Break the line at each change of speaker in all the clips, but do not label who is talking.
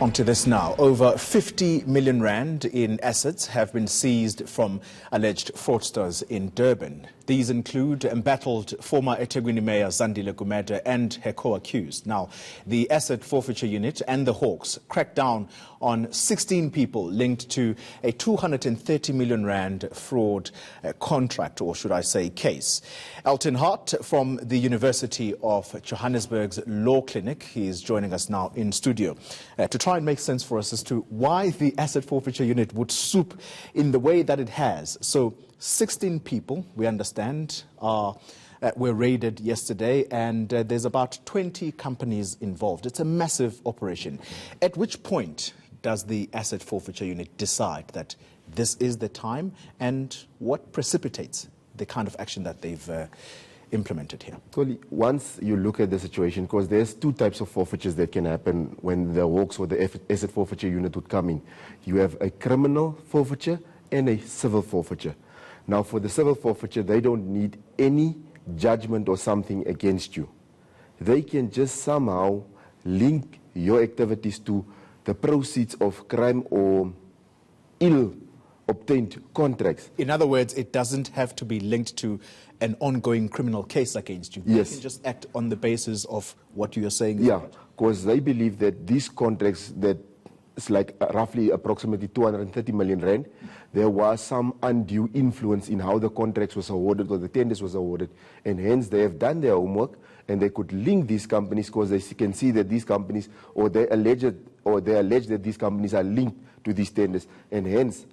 On to this now. Over 50 million rand in assets have been seized from alleged fraudsters in Durban. These include embattled former eThekwini Mayor Zandile Gumede and her co-accused. Now, the asset forfeiture unit and the Hawks cracked down on 16 people linked to a 230 million rand fraud contract, or should I say case. Elton Hart from the University of Johannesburg's Law Clinic, he is joining us now in studio to try and make sense for us as to why the asset forfeiture unit would swoop in the way that it has. So 16 people, we understand, were raided yesterday, and there's about 20 companies involved. It's a massive operation. At which point does the asset forfeiture unit decide that this is the time, and what precipitates the kind of action that they've implemented here?
Once you look at the situation, because there's two types of forfeitures that can happen when the Hawks or the asset forfeiture unit would come in. You have a criminal forfeiture and a civil forfeiture. Now, for the civil forfeiture, they don't need any judgment or something against you. They can just somehow link your activities to the proceeds of crime or ill-obtained contracts.
In other words, it doesn't have to be linked to an ongoing criminal case against you.
Yes.
You can just act on the basis of what you are saying.
Yeah, because they believe that these contracts that it's like roughly approximately 230 million rand. There was some undue influence in how the contracts was awarded or the tenders was awarded, and hence they have done their homework and they could link these companies because they can see that these companies, or they allege that these companies are linked to these tenders, and hence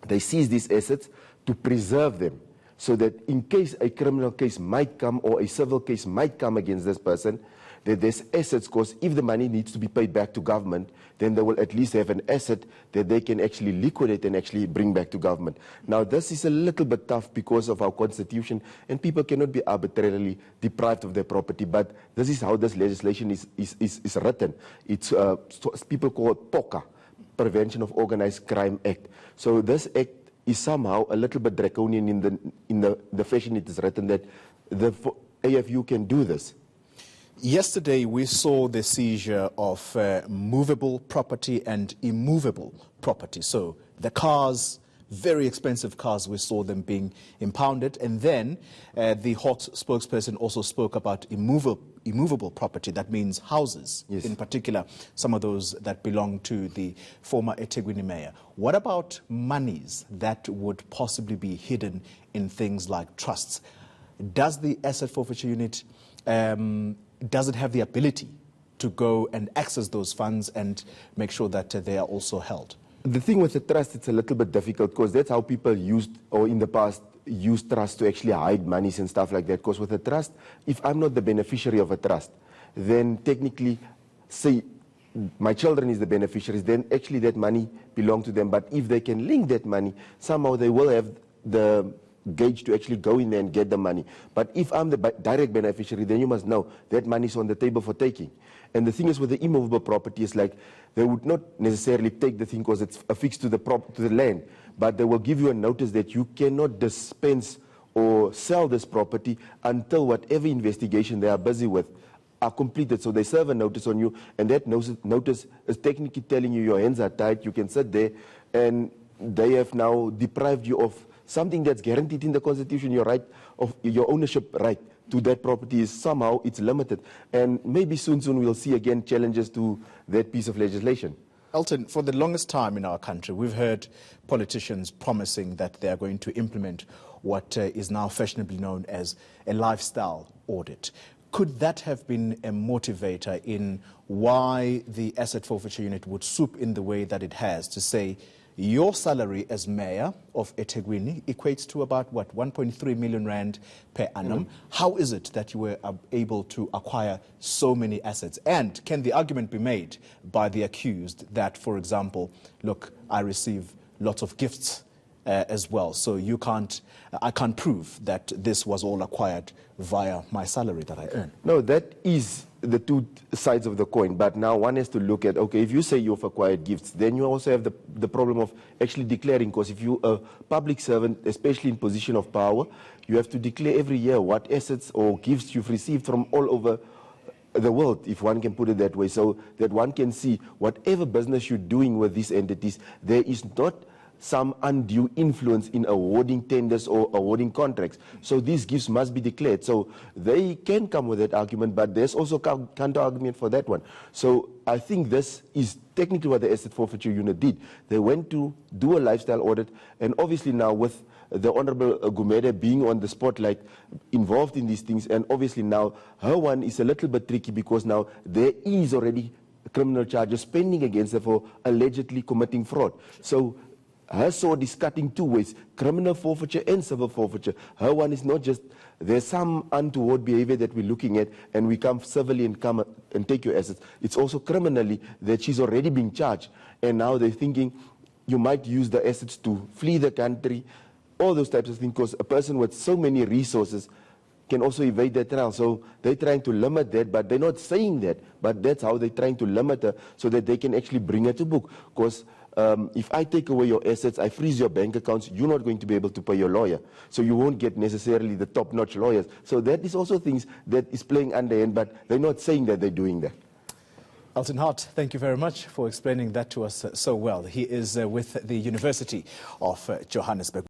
they seize these assets to preserve them, so that in case a criminal case might come or a civil case might come against this person, that there's assets, because if the money needs to be paid back to government, then they will at least have an asset that they can actually liquidate and actually bring back to government. Now, this is a little bit tough because of our constitution, and people cannot be arbitrarily deprived of their property, but this is how this legislation is written. It's people call it POCA, Prevention of Organized Crime Act. So this act is somehow a little bit draconian in the fashion it is written, that the AFU can do this.
Yesterday, we saw the seizure of movable property and immovable property. So the cars, very expensive cars, we saw them being impounded. And then the Hawks spokesperson also spoke about immovable property. That means houses, yes, in particular, some of those that belong to the former eThekwini mayor. What about monies that would possibly be hidden in things like trusts? Does the asset forfeiture unit does it have the ability to go and access those funds and make sure that they are also held?
The thing with the trust, it's a little bit difficult because that's how people used, or in the past, used trust to actually hide monies and stuff like that. Because with a trust, if I'm not the beneficiary of a trust, then technically, say, my children is the beneficiaries, then actually that money belongs to them. But if they can link that money, somehow they will have the gauge to actually go in there and get the money. But if I'm the direct beneficiary, then you must know that money is on the table for taking. And the thing is with the immovable property is like, they would not necessarily take the thing because it's affixed to the land, but they will give you a notice that you cannot dispense or sell this property until whatever investigation they are busy with are completed. So they serve a notice on you, and that notice is technically telling you your hands are tied, you can sit there, and they have now deprived you of something that's guaranteed in the Constitution. Your right of your ownership right to that property is somehow it's limited, and maybe soon we'll see again challenges to that piece of legislation.
Elton, for the longest time in our country, we've heard politicians promising that they are going to implement what is now fashionably known as a lifestyle audit. Could that have been a motivator in why the asset forfeiture unit would swoop in the way that it has to say, your salary as mayor of eThekwini equates to about, what, 1.3 million rand per annum. How is it that you were able to acquire so many assets? And can the argument be made by the accused that, for example, look, I receive lots of gifts as well, so I can't prove that this was all acquired via my salary that I earn?
No, that is the two sides of the coin, but now one has to look at, okay, if you say you've acquired gifts, then you also have the problem of actually declaring, because if you're a public servant, especially in position of power, you have to declare every year what assets or gifts you've received from all over the world, if one can put it that way, so that one can see whatever business you're doing with these entities, there is not some undue influence in awarding tenders or awarding contracts. So these gifts must be declared. So they can come with that argument, but there's also counter argument for that one. So I think this is technically what the Asset Forfeiture Unit did. They went to do a lifestyle audit, and obviously now with the Honorable Gumede being on the spotlight, involved in these things, and obviously now her one is a little bit tricky because now there is already criminal charges pending against her for allegedly committing fraud. So her sword is cutting two ways, criminal forfeiture and civil forfeiture. Her one is not just, there's some untoward behavior that we're looking at and we come civilly and come and take your assets. It's also criminally that she's already being charged. And now they're thinking you might use the assets to flee the country, all those types of things, because a person with so many resources can also evade that trial. So they're trying to limit that, but they're not saying that. But that's how they're trying to limit her so that they can actually bring her to book. Because if I take away your assets, I freeze your bank accounts, you're not going to be able to pay your lawyer. So you won't get necessarily the top-notch lawyers. So that is also things that is playing underhand, but they're not saying that they're doing that.
Elton Hart, thank you very much for explaining that to us so well. He is with the University of Johannesburg.